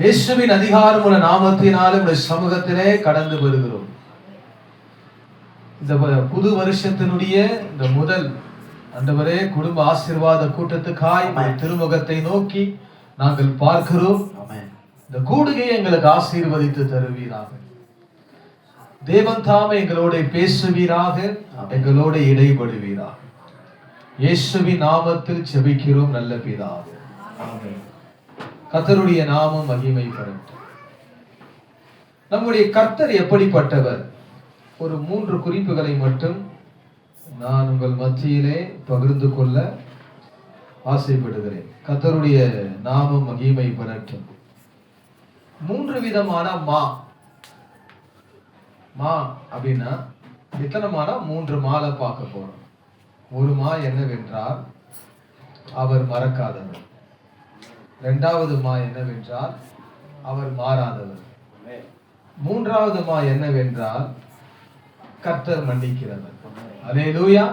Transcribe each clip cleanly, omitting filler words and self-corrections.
இயேசுவின் அதிகாரமுள்ள நாமத்தினாலே உடைய சமூகத்திலே கடந்து வருகிறோம். இந்த புது வருஷத்தினுடைய இந்த முதல் ஆண்டவரே குடும்ப ஆசீர்வாத கூட்டத்துக்காய் திருமுகத்தை நோக்கி நாங்கள் பார்க்கிறோம். இந்த கூடுகையை எங்களுக்கு ஆசீர்வதித்து தருவீராக. தேவன் தாமே எங்களோட பேசுவீராக, எங்களோட இடைபடுவீராக. இயேசுவின் நாமத்தில் ஜெபிக்கிறோம் நல்ல பிதாவே. ஆமென். கர்த்தருடைய நாமம் மகிமைப்படட்டும். நம்முடைய கர்த்தர் எப்படிப்பட்டவர்? ஒரு 3 குறிப்புகளை மட்டும் நான் உங்கள் மத்தியிலே பகிர்ந்து கொள்ள ஆசைப்படுகிறேன். கர்த்தருடைய நாமம் மகிமைப்படட்டும். 3 விதமான மா அப்படின்னா எத்தனை மானா? 3 மாலை பார்க்க போறோம். ஒரு மா என்னவென்றால் அவர் மறக்காதவர். 2வது மா என்னவென்றால் அவர் மாறாதவர். 3வது மா என்னவென்றால் கர்த்தர் மன்னிக்கிறவர். அல்லேலூயா.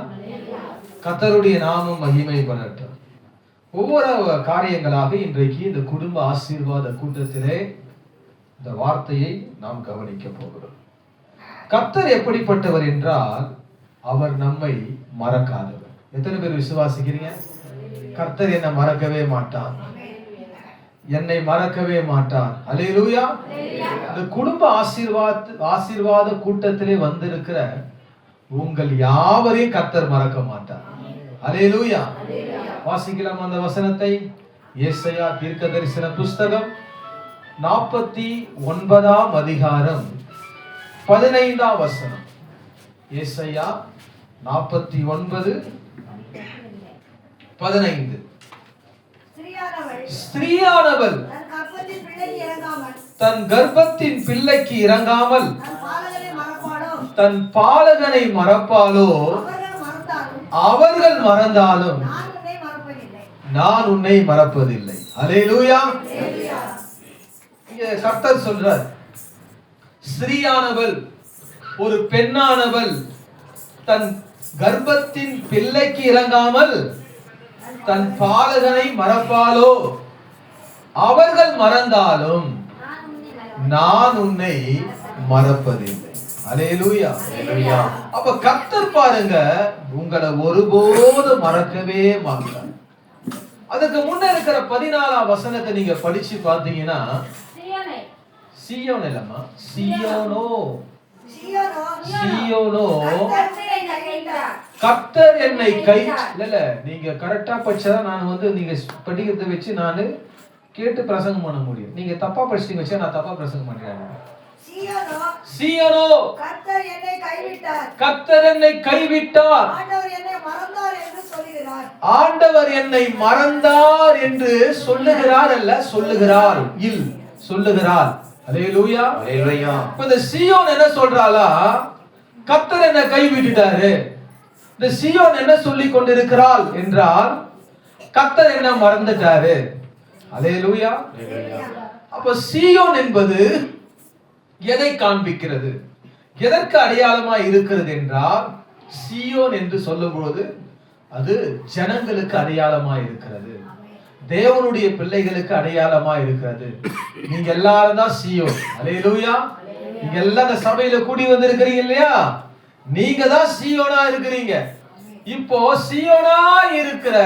கர்த்தருடைய நாமம் மகிமைப்படட்டும். ஒவ்வொரு காரியங்களாக இன்றைக்கு இந்த குடும்ப ஆசீர்வாத கூட்டத்திலே இந்த வார்த்தையை நாம் கவனிக்க போகிறோம். கர்த்தர் எப்படிப்பட்டவர் என்றால் அவர் நம்மை மறக்காதவர். எத்தனை பேர் விசுவாசிக்கிறீங்க? கர்த்தர் என்னை மறக்கவே மாட்டார், என்னை மறக்கவே மாட்டார். அல்லேலூயா. இந்த குடும்ப ஆசீர்வாத கூட்டத்திலே வந்திருக்கிற உங்கள் யாவரையும் கர்த்தர் மறக்க மாட்டார். அல்லேலூயா. வாசிக்கலாம் அந்த வசனத்தை. ஏசாயா தீர்க்கதரிசன புஸ்தகம் 49ஆம் அதிகாரம் 15ஆம் வசனம். ஏசாயா 49:15. ஸ்திரீயானவள் தன் கர்ப்பத்தின் பிள்ளைக்கு இறங்காமல் தன் பாலகனை மறப்பாளோ? அவர்கள் மறந்தாலும் நான் உன்னை மறப்பதில்லை. அல்லேலூயா. இங்க கர்த்தர் சொல்றார், ஸ்திரீயானவள், ஒரு பெண்ணானவள் தன் கர்ப்பத்தின் பிள்ளைக்கு இறங்காமல் தன் பாலகனை மறப்பாளோ? அவர்கள் மறந்தாலும் நான் உன்னை மறப்பதில்லை. அல்லேலூயா. அப்ப கர்த்தர் பாருங்க, உங்களை ஒருபோதும் மறக்கவே மாட்டார். அதுக்கு முன்ன இருக்கிற 14ஆம் வசனத்தை நீங்க படிச்சு பார்த்தீங்கன்னா, சியோன் இல்லம்மா, சியோனோ, சியோனோ கர்த்தர் என்னை கை இல்ல, நீங்க கரெக்டா படிச்சா நான் நீங்க படிக்கிறத வச்சு நான் கேட்டு பிரசங்கம் பண்ண முடியும். நீங்க தப்பா படிச்சீங்க வச்சா நான் தப்பா பிரசங்கம் பண்றேன். சியோனோ கர்த்தர் என்னை கைவிட்டார், கர்த்தர் என்னை கைவிட்டார், ஆண்டவர் என்னை மறந்தார் என்று சொல்லுகிறார். அல்ல, சொல்லுகிறார், இல் சொல்லுகிறார். அல்லேலூயா. அல்லேலூயா. இப்ப இந்த சியோன் என்ன சொல்றாளா? கர்த்தர் என்னை கைவிட்டுட்டாரு. இந்த சியோன் என்ன சொல்லி கொண்டிருக்கிறாள் என்றால் கர்த்தர் என்ன மறந்துட்டாரு. அல்லேலூயா. அப்ப சியோன் என்பது எதை காண்பிக்கிறது? எதற்கு அடையாளமா இருக்கிறது என்றால், சியோன் என்று சொல்லும்போது அது ஜனங்களுக்கு அடையாளமா இருக்கிறது, தேவனுடைய பிள்ளைகளுக்கு அடையாளமா இருக்கிறது. நீங்க எல்லாரும் தான் சியோன். அல்லேலூயா. நீங்க எல்லாம் இந்த சபையில கூடி வந்திருக்கிறீங்க இல்லையா? நீங்க தான் சியோனா இருக்கிறீங்க. இப்போ சியோனா இருக்கிற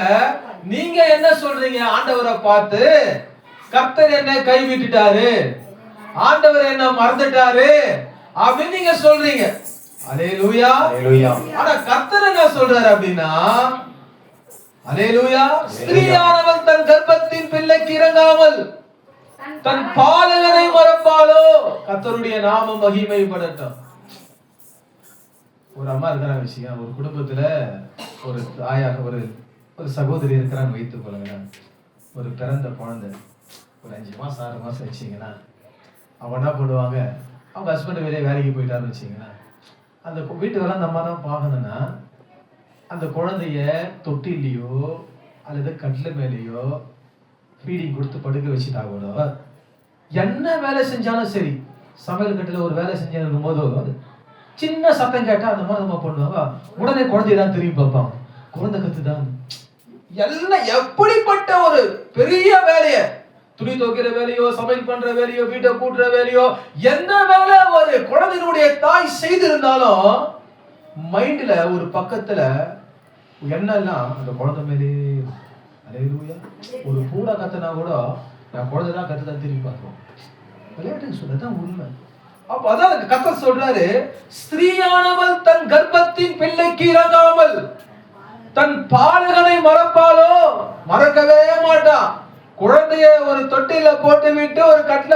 நீங்க என்ன சொல்றீங்க? ஆண்டவரை பார்த்து கர்த்தர் என்ன கைவிட்டுட்டாரு, ஆண்டவர் என்ன மறந்துட்டாரு அப்படின்னு நீங்க சொல்றீங்க. அல்லேலூயா. அல்லேலூயா. ஆனா கர்த்தர் என்ன சொல்றாரு அப்படின்னா, அல்லேலூயா, ஸ்திரீயானவள் தன் கர்ப்பத்தின் பிள்ளைக்கு இறங்காமல் தன் பாலகனை மறப்பாளோ? கர்த்தருடைய நாமம் மகிமைப்படட்டும். ஒரு அம்மா இருக்கிறாங்க விஷயம், ஒரு குடும்பத்துல ஒரு தாயாக ஒரு சகோதரி இருக்கிறான்னு வைத்துக் கொள்ளுங்களேன். ஒரு பிறந்த குழந்தை ஒரு 5 மாசம் 6 மாசம் வச்சிங்கன்னா, அவங்க என்ன பண்ணுவாங்க, அவங்க ஹஸ்பண்ட் வெளியே வேலைக்கு போயிட்டாருன்னு வச்சிங்கன்னா, அந்த வீட்டு வேலை அந்த அம்மா தான் பார்க்கணும்னா, அந்த குழந்தைய தொட்டிலையோ அல்லது கட்டில் மேலேயோ ஃபீடிங் கொடுத்து படுக்க வச்சுட்டா கூட, என்ன வேலை செஞ்சாலும் சரி, சமையல் கட்டில ஒரு வேலை செஞ்சுருக்கும் போது சின்ன சத்தம் கேட்டா அந்த மாதிரி நம்ம பண்ணுவாங்க, உடனே குழந்தையதான் திரும்பி பார்ப்பாங்க, குழந்தை கத்துதான். எல்லாம் எப்படிப்பட்ட ஒரு பெரிய வேலையை துணி துவைக்கிற வேலையோ, சமையல் பண்ற வேலையோ, வீட்டை கூட்டுற வேலையோ, எந்த வேலை ஒரு குழந்தையினுடைய தாய் செய்திருந்தாலும் மைண்ட்ல ஒரு பக்கத்துல என்னெல்லாம் அந்த குழந்தை மேலே. அல்லேலூயா. ஒரு பூரா கத்துனா கூட நான் குழந்தை தான் கத்துதான் திரும்பி பார்ப்போம். விளையாட்டு சொல்றதுதான் உண்மை. அப்ப அதான் கர்த்தர் சொல்றாரு, ஸ்திரீயானவள் தன் கர்ப்பத்தின் பிள்ளைக்கு இறங்காமல் தன் பாலகனை மறப்பாளோ? மறக்கவே மாட்டான். குழந்தைய ஒரு தொட்டில போட்டு விட்டு ஒரு கட்டில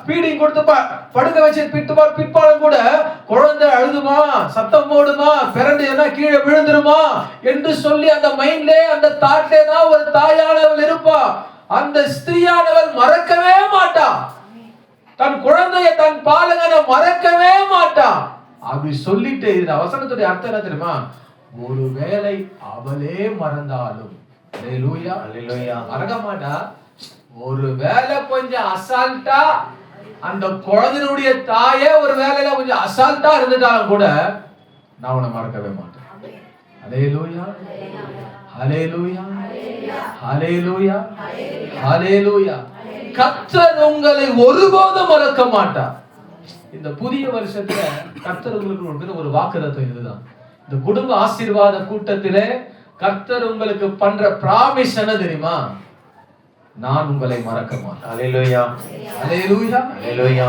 பீடிங் கொடுத்து படுக்க வச்சு பிற்பாலும் கூட குழந்தை அழுதுமா, சத்தம் போடுமா, பிறண்டு கீழே விழுந்துருமா என்று சொல்லி அந்த மைண்ட்லே, அந்த தாட்லே தான் ஒரு தாயானவள் இருப்பா. அந்த ஸ்திரீயானவள் மறக்கவே மாட்டா. தன் குழந்தைய, தன் பாலகனை மறக்கவே மாட்டா. அப்படி சொல்லிட்டு இந்த வசனத்துடைய அர்த்தம் என்ன தெரியுமா? ஒருவேளை அவளே மறந்தாலும், அல்லேலூயா, அல்லேலூயா, மறக்க மாட்டா. ஒருவேளை கொஞ்சம் அசால்ட்டா அந்த குழந்தையுடைய தாயே ஒரு வேலையில கொஞ்சம் அசால்ட்டா இருந்துட்டாலும் கூட நான் உன்னை மறக்கவே மாட்டேன். அல்லேலூயா, அல்லேலூயா, அல்லேலூயா, அல்லேலூயா. கர்த்தர் உங்களை ஒருபோதும் மறக்க மாட்டார். இந்த புதிய வருஷத்துல கர்த்தர் உங்களுக்கு ஒரு வாக்குத்தத்தம் இதுதான். இந்த குடும்ப ஆசீர்வாத கூட்டத்திலே கர்த்தர் உங்களுக்கு பண்ற பிராமிஸ் என்ன தெரியுமா? நான் உங்களை மறக்க மாட்டேன். அல்லேலூயா, அல்லேலூயா, அல்லேலூயா.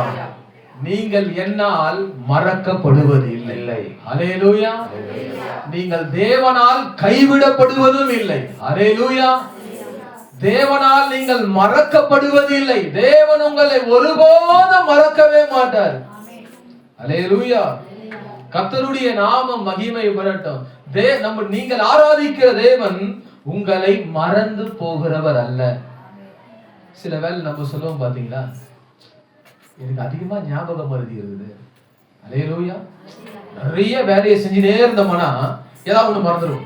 நீங்கள் என்னால் மறக்கப்படுவது இல்லை. அல்லேலூயா. நீங்கள் தேவனால் கைவிடப்படுவதும் இல்லை. அல்லேலூயா. தேவனால் நீங்கள் மறக்கப்படுவது இல்லை. தேவன் உங்களை ஒருபோதும் மறக்கவே மாட்டார். அல்லேலூயா. கர்த்தருடைய நாமம் மகிமைப்படட்டும். நீங்கள் ஆராதிக்கிற தேவன் உங்களை மறந்து போகிறவர் அல்ல. சில வேளை நம்ம சொல்லுவோம் பாத்தீங்களா, எனக்கு அதிகமா ஞாபகம் மறதி இருக்குது. அல்லேலூயா. நிறைய வேலையை செஞ்சுட்டே இருந்தோம்னா ஏதாவது ஒண்ணு மறந்துடும்.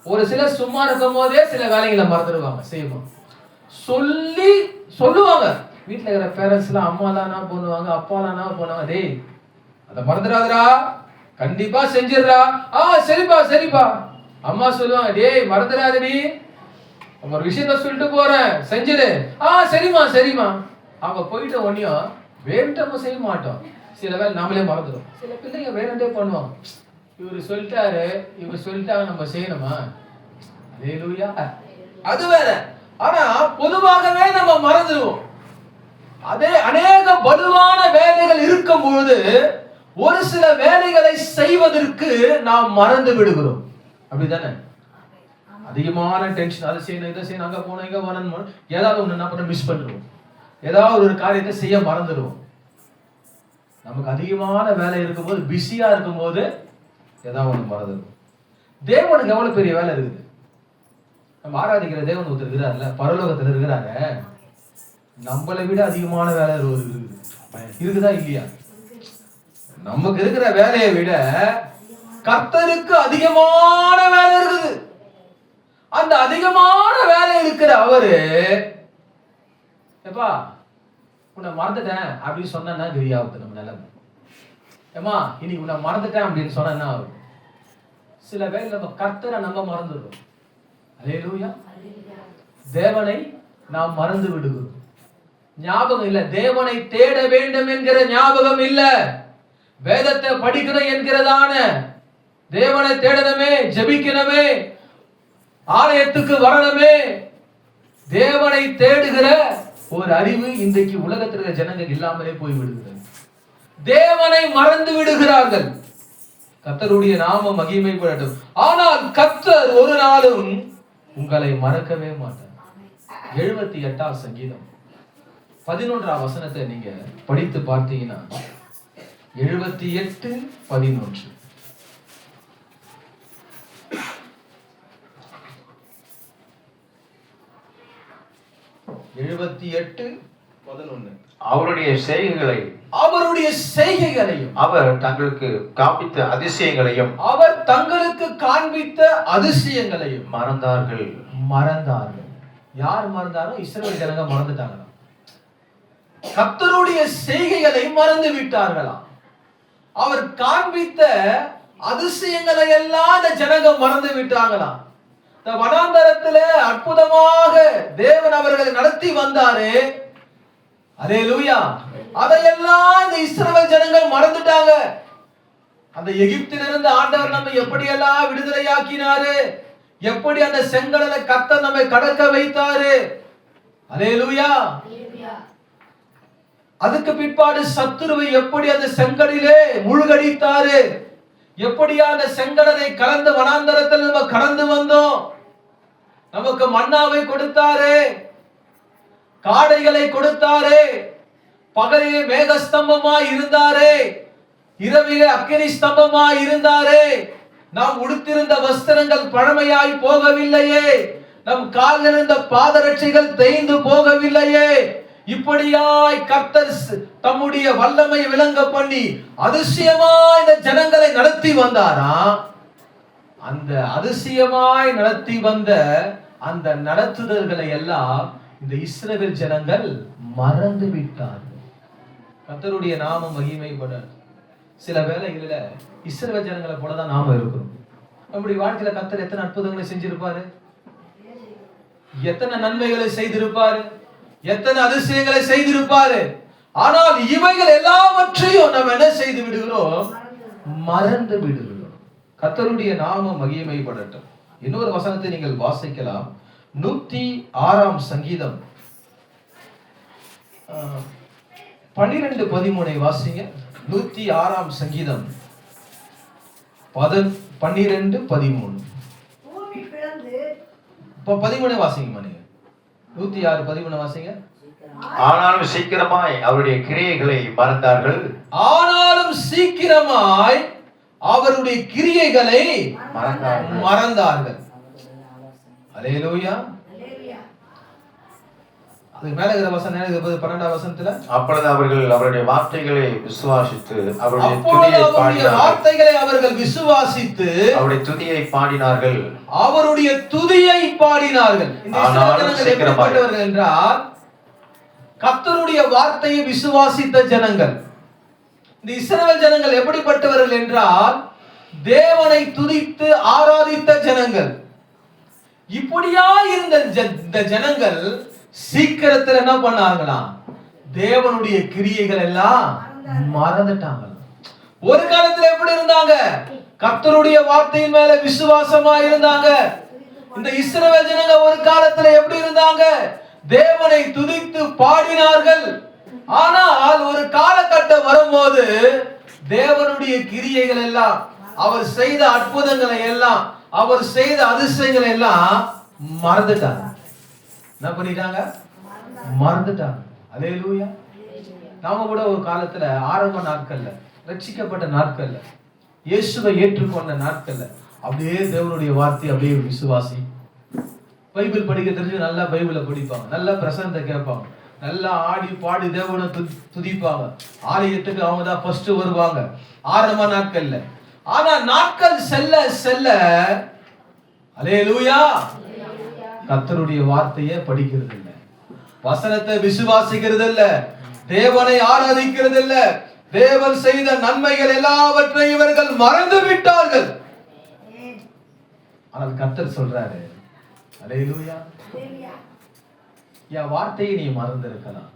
ஒரு சிலர் சும்மா இருக்கும் போதே சில வேலைகளை மறந்துடுவாங்க, செய்வோம். சொல்லுவாங்க வீட்டுல இருக்கிற பேரண்ட்ஸ் எல்லாம், அம்மா எல்லாம் பண்ணுவாங்க, அப்பா எல்லாம் பண்ணுவாங்க, டேய் அதை மறந்துடாதரா, கண்டிப்பா செஞ்சிடறா. சரிப்பா சரிப்பா. அம்மா சொல்லுவாங்க, டேய் மறந்துடாதடி, ஒரு விஷயத்த சொல்லிட்டு போறேன், செஞ்சிடு. சரிம்மா சரிம்மா. அவங்க போயிட்ட ஒன்னையும் வேண்டமா செய்ய மாட்டோம். சில வேலை நாமளே மறந்துடும். சில பிள்ளைங்க வேண்டே பண்ணுவாங்க. இவரு சொல்லிட்டாரு, இவர் சொல்லிட்டாங்க, நம்ம செய்யணுமா? அல்லேலூயா. அது வேற. ஆனா பொதுவாகவே நம்ம மறந்துடுவோம். அதே அநேக வலுவான வேலைகள் இருக்கும் பொழுது ஒரு சில வேலைகளை செய்வதற்கு நாம் மறந்து விடுகிறோம். அப்படிதானே? அதிகமான டென்ஷன், அதை செய்யணும், இதை செய்யணும், அங்க போனோம், இங்க வரணும், ஏதாவது ஒண்ணு என்ன பண்ண மிஸ் பண்ணிடுவோம். ஏதாவது ஒரு காரியத்தை செய்ய மறந்துடுவோம். நமக்கு அதிகமான வேலை இருக்கும்போது, பிஸியா இருக்கும்போது ஏதாவது ஒண்ணு மறந்துடும். தேவனுக்கு எவ்வளவு பெரிய வேலை இருக்குது. நம்ம ஆராதிக்கிற தேவன் ஒருத்தர் இருக்கிறார்ல, பரலோகத்துல இருக்கிறாரு, நம்மளை விட அதிகமான வேலை இருக்குதா இல்லையா? நமக்கு இருக்கிற வேலையை விட கர்த்தருக்கு அதிகமான வேலை இருக்குது. அந்த அதிகமான வேலை இருக்கிற அவரு, எப்பா உன்னை மறந்துட்டேன் அப்படின்னு சொன்னா தெரியாது நம்ம நிலைமை. ஏமா இன்னைக்கு உன்னை மறந்துட்டேன் அப்படின்னு சொன்னா சில வேலை நம்ம கர்த்தரை நம்ம மறந்துடுறோம். அல்லேலூயா. தேவனை நாம் மறந்து விடுகிறோம். ஞாபகம் இல்ல, தேவனை தேட வேண்டும் என்கிற ஞாபகம் இல்ல. வேதத்தை படிக்கணும் என்கிறதான, தேவனை தேடணுமே, ஜெபிக்கணுமே, ஆலயத்துக்கு வரணுமே, தேவனை தேடுகிற ஒரு அறிவு இன்றைக்கு உலகத்தில் இருக்கிற ஜனங்கள் இல்லாமலே போய் விடுகிறது. தேவனை மறந்து விடுகிறார்கள். கர்த்தருடைய நாமம் மகிமைப்படட்டும். ஆனால் கர்த்தர் ஒரு நாளும் உங்களை மறக்கவே மாட்டார். 78ஆம் சங்கீதம் 11ஆம் வசனத்தை நீங்க படித்து பார்த்தீங்கன்னா, 78:11. 78:11. அவருடைய செய்கைகளையும் அவர் தங்களுக்கு காண்பித்த அதிசயங்களையும் மறந்தார்கள். யார் மறந்தாரோ? இஸ்ரவேல் ஜனங்க மறந்துட்டாங்களாம். கர்த்தருடைய செய்கைகளை மறந்து விட்டார்களாம். அவர் காண்பித்த அதிசயங்களை எல்லாம் இந்த ஜனங்க மறந்து விட்டாங்களாம். இந்த வனாந்தரத்திலே அற்புதமாக தேவன் அவர்களை நடத்தி வந்தாரு. அல்லேலூயா. அதையெல்லாம் இந்த இஸ்ரவேல் ஜனங்கள் மறந்துட்டாங்க. அந்த எகிப்திலிருந்து ஆண்டவர் நம்மை எப்படி எல்லாம் விடுதலையாக்கினாரு, எப்படி அந்த செங்கடலை கர்த்தர் நம்மை கடக்க வைத்தாரு. அல்லேலூயா. அதுக்கு பிற்பாடு சத்துருவை எப்படி அந்த செங்கடலிலே மூழ்கடித்தாரு, எப்படியா அந்த செங்கடலை கலந்த வனாந்தரத்தில் நம்ம கடந்து வந்தோம். நமக்கு மன்னாவை கொடுத்தாரு, காடைகளை கொடுத்தாரு, பகலிலே மேகஸ்தம்பமாய் இருந்தாரு, இரவிலே அக்கினி ஸ்தம்பமாய் இருந்தாரு. நாம் உடுத்திருந்த வஸ்திரங்கள் பழமையாய் போகவில்லையே, நம் காலில் இருந்த பாதரட்சைகள் தேய்ந்து போகவில்லையே. இப்படியாய் கர்த்தர் தம்முடைய வல்லமை விளங்க பண்ணி அதிசயமாய் இந்த ஜனங்களை நடத்தி வந்தாராம். அந்த அதிசயமாய் நடத்தி வந்த அந்த நடத்துதல்களை எல்லாம் இந்த இஸ்ரவேல் ஜனங்கள் மறந்து விட்டார்கள். கர்த்தருடைய நாமம் மகிமைப்பட. சில வேளைகளில இஸ்ரவேல் ஜனங்களை போலதான் நாம இருக்கிறோம். நம்முடைய வாழ்க்கையில கர்த்தர் எத்தனை அற்புதங்களை செஞ்சிருப்பாரு, எத்தனை நன்மைகளை செய்திருப்பாரு, எத்தனை அதிசயங்களை செய்திருப்பாரு. ஆனால் இவைகள் எல்லாவற்றையும் நாம் என்ன செய்து விடுகிறோம், மறந்து விடுகிறோம். கர்த்தருடைய நாமம் மகிமைப்படட்டும். இன்னொரு வசனத்தை நீங்கள் வாசிக்கலாம். 106ஆம் சங்கீதம் 12:13 வாசிங்க. 106ஆம் சங்கீதம் 12:13. 13 வாசிங்க மணிங்க. 106:13 வாசிங்க. ஆனாலும் சீக்கிரமாய் அவருடைய கிரியைகளை மறந்தார்கள். ஆனாலும் சீக்கிரமாய் அவருடைய கிரியைகளை மறந்தார்கள். அல்லேலூயா. அதுக்கு மேல இருக்கிற வசனம் 12ஆம் வசனத்துல, அப்பொழுது அவர்கள் அவருடைய வார்த்தைகளை விசுவாசித்து அவருடைய துதியை பாடினார்கள். அவருடைய துதியை பாடினார்கள். என்றால் கர்த்தருடைய வார்த்தையை விசுவாசித்த ஜனங்கள். இந்த இஸ்ரவேல் ஜனங்கள் எப்படிப்பட்டவர்கள் என்றால் தேவனை துதித்து ஆராதித்த ஜனங்கள். இப்படியா இருந்த இந்த ஜனங்கள் சீக்கிரத்தில் என்ன பண்ணாங்களாம், தேவனுடைய கிரியைகள் எல்லாம் மறந்துட்டாங்க. ஒரு காலத்துல எப்படி இருந்தாங்க, கர்த்தருடைய வார்த்தையின் மேல விசுவாசமா இருந்தாங்க. இந்த இஸ்ரவேல் ஜனங்க ஒரு காலத்துல எப்படி இருந்தாங்க, தேவனை துதித்து பாடினார்கள். ஆனால் ஒரு காலகட்டம் வரும்போது தேவனுடைய கிரியைகள் எல்லாம், அவர் செய்த அற்புதங்களை எல்லாம், அவர் செய்த அதிசயங்களை எல்லாம் மறந்துட்டாங்க. என்ன பண்ணிட்டாங்க, மறந்துட்டாங்க. அல்லேலூயா. நாம கூட ஒரு காலத்துல ஆரம்ப நாட்கள்ல, ரட்சிக்கப்பட்ட நாட்கள்ல, இயேசுவை ஏற்றுக்கொண்ட நாட்கள்ல அப்படியே தேவனுடைய வார்த்தை அப்படியே விசுவாசி, பைபிள் படிக்க தெரிஞ்சு நல்லா பைபிளை படிப்பாங்க, நல்லா பிரசங்கத்தை கேட்பாங்க, நல்லா ஆடி பாடி தேவனை துதிப்பாங்க. ஆலயத்துக்கு அவங்க தான் ஃபர்ஸ்ட் வருவாங்க ஆரம்ப நாட்கள்ல. ஆனா நாட்கள் செல்ல செல்ல அல்லேலூயா, கர்த்தருடைய வார்த்தையை படிக்கிறது இல்ல, வசனத்தை விசுவாசிக்கிறது இல்ல, தேவனை ஆராதிக்கிறது இல்ல, தேவன் செய்த நன்மைகள் எல்லாவற்றையும் இவர்கள் மறந்து விட்டார்கள். ஆனால் கர்த்தர் சொல்றாரு, அல்லேலூயா, என் வார்த்தையை நீ மறந்து இருக்கலாம்,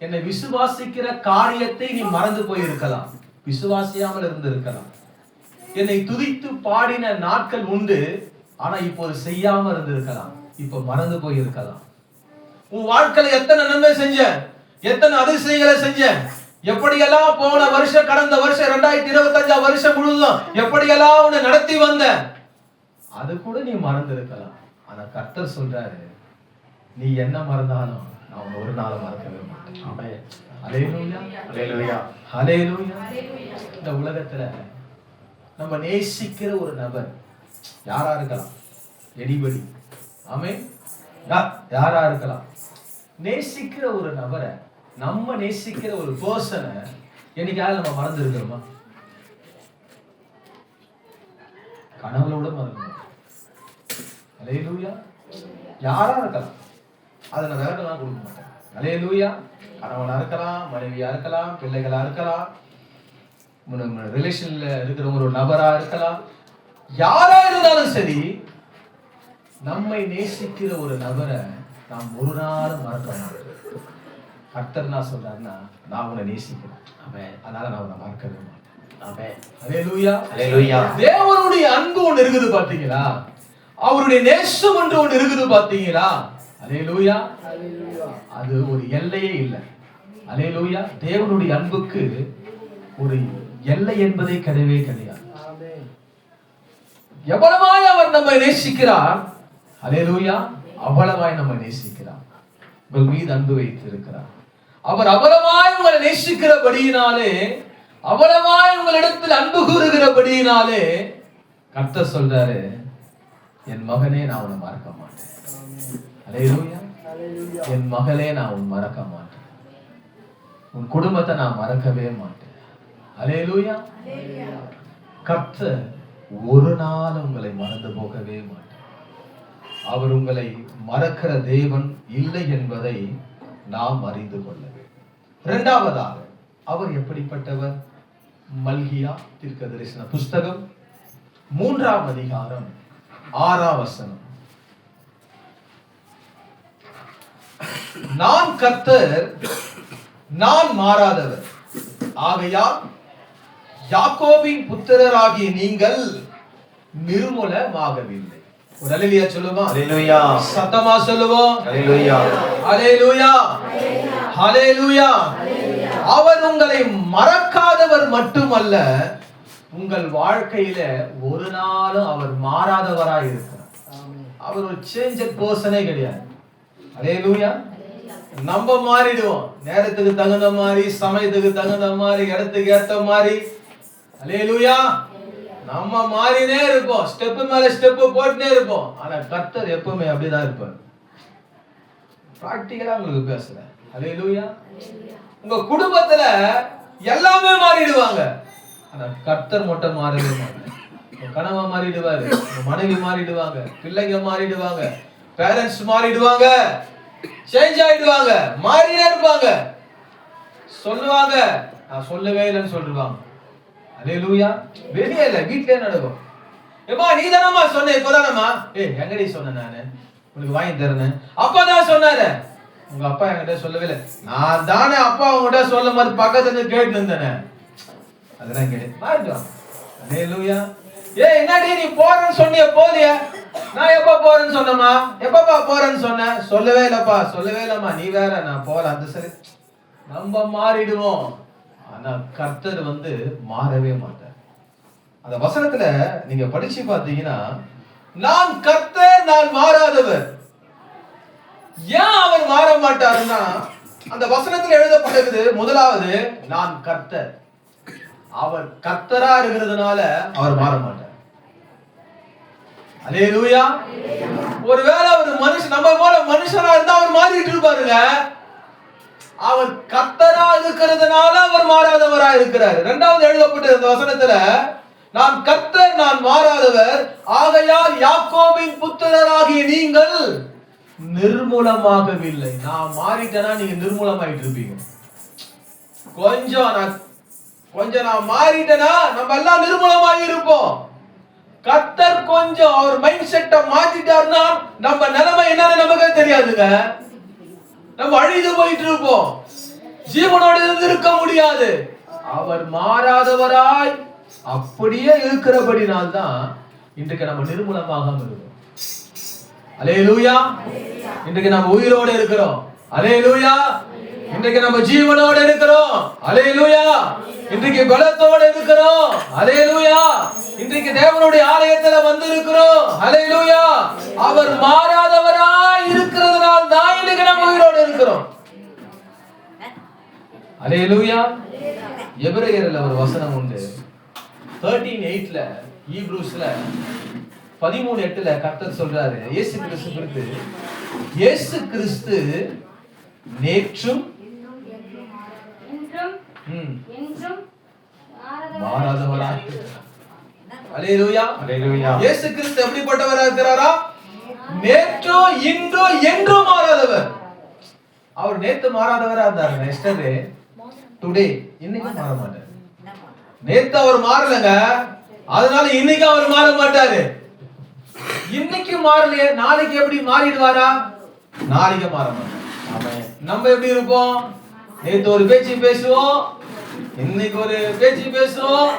என்னை விசுவாசிக்கிற காரியத்தை நீ மறந்து போயிருக்கலாம், விசுவாசியாமல் இருந்து இருக்கலாம், என்னை துதித்து பாடின நாட்கள் உண்டு, ஆனா இப்போது செய்யாம இருந்திருக்கலாம், இப்ப மறந்து போயிருக்கலாம். உன் வாழ்க்கையில எத்தனை நன்மை செஞ்ச, எத்தனை அதிசயங்களை செஞ்ச, எப்படியெல்லாம் போன வருஷம், கடந்த வருஷம் 2025 வருஷம் முழுவதும் எப்படியெல்லாம் உன்னை நடத்தி வந்த, அது கூட நீ மறந்து இருக்கலாம். ஆனா கர்த்தர் சொல்றாரு, நீ என்ன மறந்தாலும் நான் உன்னை ஒரு நாள் மறக்கவே மாட்டேன். ஆமென். அல்லேலூயா, அல்லேலூயா, அல்லேலூயா. இந்த உலகத்துல நம்ம நேசிக்கிற ஒரு நபர் யாரா இருக்கலாம், எடிபடி, ஆமென், யாரா இருக்கலாம். நேசிக்கிற ஒரு நபரை, நம்ம நேசிக்கிற ஒரு பர்சனை என்னைக்காவது நம்ம மறந்து இருக்கிறோமா? கனவுல கூட மறந்து. அல்லேலூயா. யாரா இருக்கலாம், அதை நான் விளக்கெல்லாம் கொடுக்க மாட்டேன். அல்லேலூயா. கணவனா இருக்கலாம், மனைவியா இருக்கலாம், பிள்ளைகளா இருக்கலாம், ரிலேஷன்ல இருக்கிற ஒரு நபரா இருக்கலாம், யாரா இருந்தாலும் சரி, நம்மை நேசிக்கிற ஒரு நபரை நாம் ஒரு நாளும் மறக்க மாட்டோம். கர்த்தர் என்ன சொல்றாருன்னா, நான் உன்னை நேசிக்கிறேன், அதனால நான் உன்னை மறக்கவே மாட்டேன். ஹல்லேலூயா, ஹல்லேலூயா. தேவனுடைய அன்பு ஒன்று இருக்குது பாத்தீங்களா, அவருடைய நேசம் என்று ஒன்று இருக்குது பாத்தீங்களா. ஹல்லேலூயா. அது ஒரு எல்லையே இல்லை. ஹல்லேலூயா. தேவனுடைய அன்புக்கு ஒரு எல்லை என்பதே கிடையவே கிடையாது. எவ்வளவாய் அவர் நம்மை நேசிக்கிறார், ஹல்லேலூயா, அவ்வளவாய் நம்மை நேசிக்கிறார். உங்கள் மீது அன்பு வைத்திருக்கிறார். அவர் அவ்வளவாய் உங்களை நேசிக்கிறபடியினாலே, அவ்வளவாய் உங்களிடத்தில் அன்பு கூறுகிறபடியினாலே கர்த்தர் சொல்றாரு, என் மகனே நான் உன்னை மறக்க மாட்டேன். ஹல்லேலூயா. என் மகளே நான் உன்னை மறக்க மாட்டேன். உன் குடும்பத்தை நான் மறக்கவே மாட்டேன். ஹல்லேலூயா. கர்த்தர் ஒரு நாள் உங்களை மறந்து போகவே மாட்டார். அவர் உங்களை மறக்கிற தேவன் இல்லை என்பதை நாம் அறிந்து கொள்ள வேண்டும். இரண்டாவதாக அவர் எப்படிப்பட்டவர்? மல்கியா தீர்க்கதரிசன புஸ்தகம் 3ஆம் அதிகாரம் 6ஆம் வசனம். நான் கர்த்தர், நான் மாறாதவர், ஆகையால் யாக்கோபின் புத்திரராகிய நீங்கள் நிர்மூலமாகவில்லை. ஒரு அல்லேலூயா சொல்லுவோம். அல்லேலூயா. சத்தமா சொல்லுவோம். அல்லேலூயா. அல்லேலூயா. அல்லேலூயா. அவர் உங்களை மறக்காதவர் மட்டுமல்ல, உங்கள் வாழ்க்கையில ஒரு நாளும் அவர் மாறாதவராய் இருக்கிறார். அவர் ஒரு சேஞ்சர் பர்சனே கிடையாது. அல்லேலூயா. நம்ம மாறிடுவோம், நேரத்துக்கு தகுந்த மாதிரி, சமயத்துக்கு தகுந்த மாதிரி, இடத்துக்கு ஏத்த மாதிரி. அல்லேலூயா. நம்ம மாறினே இருப்போம், ஸ்டெப் மேல ஸ்டெப் போட்டுனே இருப்போம். ஆனா கர்த்தர் எப்பவுமே அப்படிதான் இருப்பார். பிராக்டிகலா உங்களுக்கு பேசுறேன். அல்லேலூயா. உங்க குடும்பத்துல எல்லாமே மாறிடுவாங்க, ஆனா கர்த்தர் மட்டும் மாறவே மாட்டார். உங்க கணவன் மாறிடுவாரு, உங்க மனைவி மாறிடுவாங்க, பிள்ளைங்க மாறிடுவாங்க, பேரண்ட்ஸ் மாறிடுவாங்க, சேஞ்ச் ஆயிடுவாங்க, மாறினே இருப்பாங்க. சொல்லுவாங்க, நான் சொல்லவே இல்லைன்னு சொல்லுவாங்க. அல்லேலூயா. வெளியே இல்ல, வீட்லயே நடக்கும். ஏமா நீ தானம்மா சொன்ன, இப்பதானம்மா. எங்கடி சொன்னேன் நானு, உனக்கு வாங்கி தரேன். அப்பதான் சொன்னாரு. உங்க அப்பா என்கிட்ட சொல்லவே இல்லை. நான் தானே அப்பா உங்ககிட்ட சொல்லும் போது பக்கத்துல இருந்து கேட்டு இருந்தேனே, அதெல்லாம் கேட்டு மாறிடுவாங்க. அல்லேலூயா. என்னடி நீ போறேன்னு சொன்னிய, போலிய? நான் எப்ப போறேன்னு சொன்னமா? எப்பப்பா போறேன்னு சொன்ன? சொல்லவே இல்லப்பா, சொல்லவே இல்லம்மா. நீ வேற, நான் போல. அந்த சரி, நம்ம மாறிடுவோம், ஆனா கர்த்தர் மாறவே மாட்டார். அந்த வசனத்துல நீங்க படிச்சு பார்த்தீங்கன்னா, நான் கர்த்தர், நான் மாறாதவர். ஏன் அவர் மாற மாட்டாருன்னா, அந்த வசனத்தில் எழுதப்பட்டிருக்குது, முதலாவது நான் கர்த்தர். அவர் கர்த்தரா இருக்கிறதுனால அவர் மாற மாட்டார். அல்லேலூயா. ஒருவேளை ஒரு மனுஷன் நம்ம போல மனுஷனா இருந்தா அவர் மாறிட்டு இருப்பாருங்க. அவர் கர்த்தரா இருக்கிறதுனால அவர் மாறாதவரா இருக்கிறார். இரண்டாவது எழுதப்பட்ட இந்த வசனத்துல, நான் கர்த்தர், நான் மாறாதவர், ஆகையால் யாக்கோபின் புத்திரராகிய நீங்கள் நிர்மூலமாகவில்லை. நான் மாறிட்டேனா நீங்க நிர்மூலமாயிட்டு இருப்பீங்க. கொஞ்சம் நான் மாறிட்டேனா நம்ம எல்லாம் நிர்மூலமாகி இருப்போம். கர்த்தர் கொஞ்சம் அவர் மைண்ட் செட்டை மாத்திட்டாருன்னா நம்ம நிலைமை என்னன்னு நமக்கு தெரியாதுங்க. நம்ம அழிந்து போயிட்டு இருப்போம், ஜீவனோடு இருக்க முடியாது. அவர் மாறாதவராய் அப்படியே இருக்கிறபடினால்தான் இன்றைக்கு நம்ம நிர்மூலமாக இருக்கிறோம். அல்லேலூயா. இன்றைக்கு நம்ம உயிரோடு இருக்கிறோம். அல்லேலூயா. இன்றைக்கு நம்ம ஜீவனோடு இருக்கிறோம். அல்லேலூயா. இன்றைக்கு பலத்தோடு இருக்கிறோம். அல்லேலூயா. இன்றைக்கு தேவனுடைய ஆலயத்துல இருக்கிறோம். அல்லேலூயா. அவர் மாறாதவராய் இருக்கிறதுனால தான் இன்றைக்கு நம்ம உயிரோடு இருக்கிறோம். அல்லேலூயா. எபிரேயர்ல ஒரு வசனம் உண்டு, 13:8ல, ஈப்ரூஸ்ல 13:8ல கர்த்தர் சொல்றாரு, இயேசு கிறிஸ்து குறித்து, இயேசு கிறிஸ்து நேற்றும் இன்றும் மாறாதவராய் இருக்கிறார். அல்லேலூயா. அல்லேலூயா. இயேசு கிறிஸ்து எப்படிப்பட்டவராக இருக்கிறாரா? நேற்றோ இன்றோ என்றும் மாறாதவர். அவர் நேத்து மாறாதவரா இருந்தாரு, எஸ்டர்டே டுடே, இன்னைக்கு மாற மாட்டார். நேத்து அவர் மாறலங்க, அதனால இன்னைக்கு அவர் மாற மாட்டாரு. இன்னைக்கு மாறலையே, நாளைக்கு எப்படி மாறிடுவாரா? நாளைக்கு மாற மாட்டார். ஆமென். நம்ம எப்படி இருப்போம்? நேத்து ஒரு பேச்சு பேசுவோம், இன்னைக்கு ஒரு பேச்சு பேசுவோம்,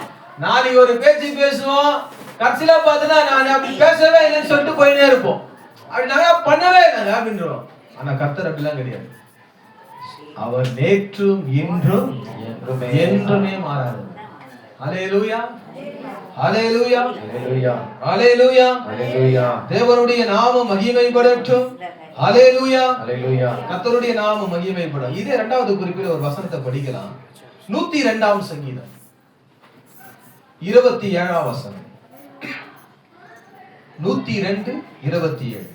நாளைக்கு ஒரு பேச்சு பேசுவோம், கடைசியில பார்த்தா நான் அப்படி பேசவே இல்லைன்னு சொல்லிட்டு போயிட்டே இருப்போம். அப்படி நாங்க பண்ணவே இல்லைங்க அப்படின்றோம். ஆனா கர்த்தர் அப்படிலாம் கிடையாது. அவர் நேற்றும் இன்றும் என்றுமே மாறாது. ஹல்லேலூயா, ஹல்லேலூயா, ஹல்லேலூயா, ஹல்லேலூயா, ஹல்லேலூயா, தேவனுடைய நாமம் மகிமைப்படட்டும். ஹல்லேலூயா, ஹல்லேலூயா. கர்த்தருடைய நாமம் மகிமைப்படும். இதே இரண்டாவது குறிப்பில் ஒரு வசனத்தை படிக்கலாம். 102ஆம் சங்கீதம் 27ஆம் வசனம். 102:27.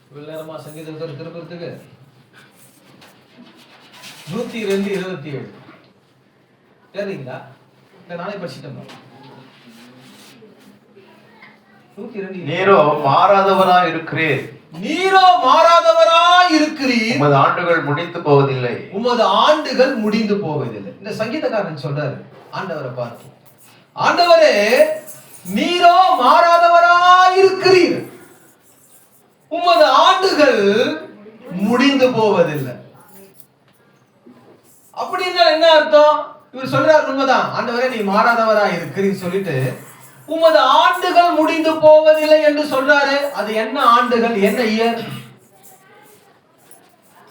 இவ்வளவு நேரமா சங்கீதத்தை திருப்பறதுக்கு 102:27 தெரியுங்களா? நானே படிச்சுட்டேன். 102. நீரோ மாறாதவராய் இருக்கிறீர், நீரோ மாறாதவராய் இருக்கிறீர், உமது ஆண்டுகள் முடிந்து போவதில்லை. உமது ஆண்டுகள் முடிந்து போவதில்லை. இந்த சங்கீதக்காரன் சொல்றாரு ஆண்டவரை பார்த்து, ஆண்டவரே நீரோ மாறாதவராய் இருக்கிறீர், உமது ஆண்டுகள் முடிந்து போவதில்லை. அப்படின்னா என்ன அர்த்தம்? இவர் சொல்றாரு உண்மைதான், ஆண்டவரே நீ மாறாதவராய் இருக்கிறீன்னு சொல்லிட்டு உமது ஆண்டுகள் முடிந்து போவதில்லை என்று சொல்றாரு. அது என்ன ஆண்டுகள், என்ன இயர்?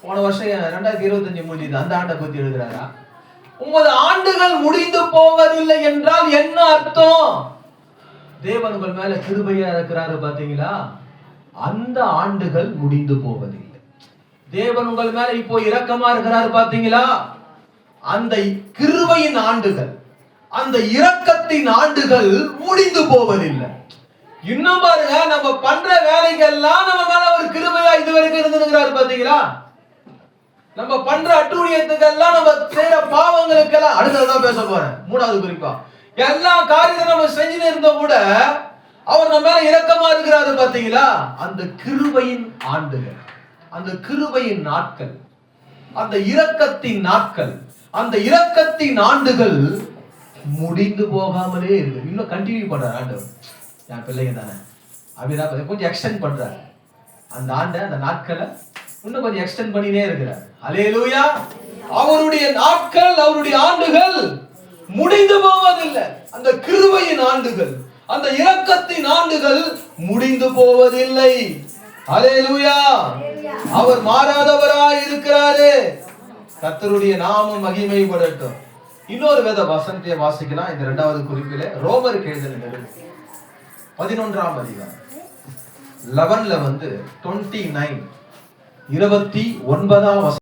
போன வருஷம் 2025 முடியுது, அந்த ஆண்டை பத்தி எழுதுறாரா? உமது ஆண்டுகள் முடிந்து போவதில்லை என்றால் என்ன அர்த்தம்? தேவன் உங்கள் மேல கிருபையா இருக்கிறாரு பாத்தீங்களா, அந்த ஆண்டுகள் முடிந்து போவதில்லை. தேவன் உங்கள் மேல இப்போ இரக்கமா இருக்கிறாரு பாத்தீங்களா, அந்த கிருபையின் ஆண்டுகள், அந்த இரக்கத்தின் ஆண்டுகள் முடிந்து போவதில்லை. இன்னும் பாருங்க, நம்ம பண்ற வேலைகள்லாம் நம்ம மேல ஒரு கிருபையா இதுவரைக்கும் இருந்திருக்கிறாரு பாத்தீங்களா. நம்ம பண்ற அட்டூழியத்துக்கெல்லாம், நம்ம செய்யற பாவங்களுக்கெல்லாம், அடுத்ததான் பேச போறேன் மூணாவது குறிப்பா, எல்லா காரியத்தை நம்ம செஞ்சுட்டு இருந்த கூட அவர் நம்ம மேல இரக்கமா இருக்கிறாரு பாத்தீங்களா. அந்த கிருபையின் ஆண்டுகள், அந்த கிருபையின் நாட்கள், அந்த இரக்கத்தின் நாட்கள், அந்த இரக்கத்தின் ஆண்டுகள் முடிந்து போகாமலே இருக்கு. இன்னும் கண்டினியூ பண்றாரு ஆண்டவர். என் பிள்ளைங்க தானே அப்படிதான் கொஞ்சம் எக்ஸ்டெண்ட் பண்றாரு அந்த ஆண்டை, அந்த நாட்களை இன்னும் கொஞ்சம் எக்ஸ்டெண்ட் பண்ணினே இருக்கிறார். ஹல்லேலூயா. அவருடைய நாட்கள், அவருடைய ஆண்டுகள் முடிந்து போவதில்லை. அந்த கிருபையின் ஆண்டுகள், அந்த இரக்கத்தின் ஆண்டுகள் முடிந்து போவதில்லை. ஹல்லேலூயா. அவர் மாறாதவராய் இருக்கிறாரு. கர்த்தருடைய நாமம் மகிமைப்படட்டும். இன்னொரு வேத வசனத்தை வாசிக்கலாம். இந்த இரண்டாவது குறிப்பிலே ரோமருக்கு எழுதின நிருபம் 11ஆம் அதிகாரம் 11ல 29 29ஆம்